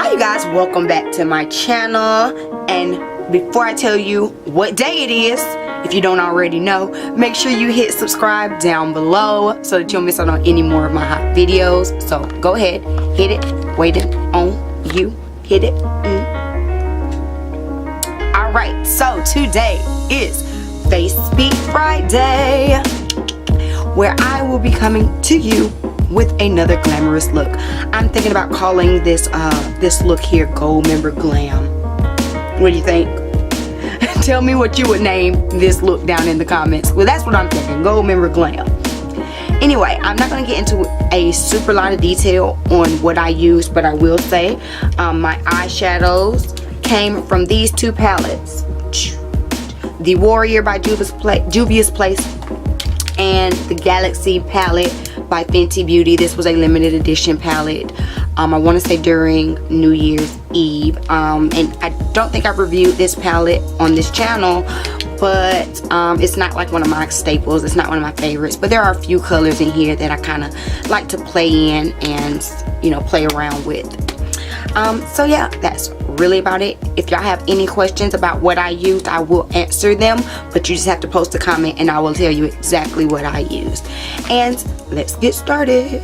Hi you guys, welcome back to my channel. And before I tell you what day it is, if you don't already know, make sure you hit subscribe down below so that you'll miss out on any more of my hot videos. So go ahead, hit it, waiting on you, hit it. Alright, so today is Face Speak Friday, where I will be coming to you with another glamorous look. I'm thinking about calling this this look here Gold Member Glam. What do you think? Tell me what you would name this look down in the comments. Well, that's what I'm thinking, Gold Member Glam. Anyway, I'm not going to get into a super lot of detail on what I used, but I will say my eyeshadows came from these two palettes, the Warrior by Juvia's Place and the Galaxy palette by Fenty Beauty. This was a limited edition palette. I want to say during New Year's Eve. And I don't think I've reviewed this palette on this channel, but it's not like one of my staples. It's not one of my favorites, but there are a few colors in here that I kind of like to play in and, you know, play around with. So yeah, that's really about it. If y'all have any questions about what I used, I will answer them, but you just have to post a comment and I will tell you exactly what I used. And let's get started.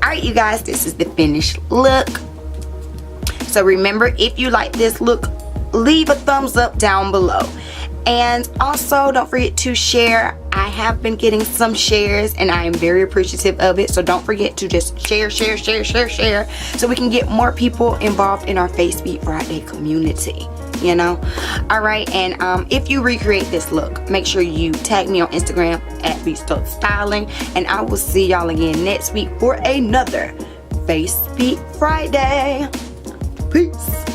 Alright, you guys, this is the finished look. So remember, if you like this look, leave a thumbs up down below. And also, don't forget to share. I have been getting some shares and I am very appreciative of it. So don't forget to just share so we can get more people involved in our Face Beat Friday community, you know. Alright, and if you recreate this look, make sure you tag me on Instagram at @BeatStuckStyling, and I will see y'all again next week for another Face Beat Friday. Peace.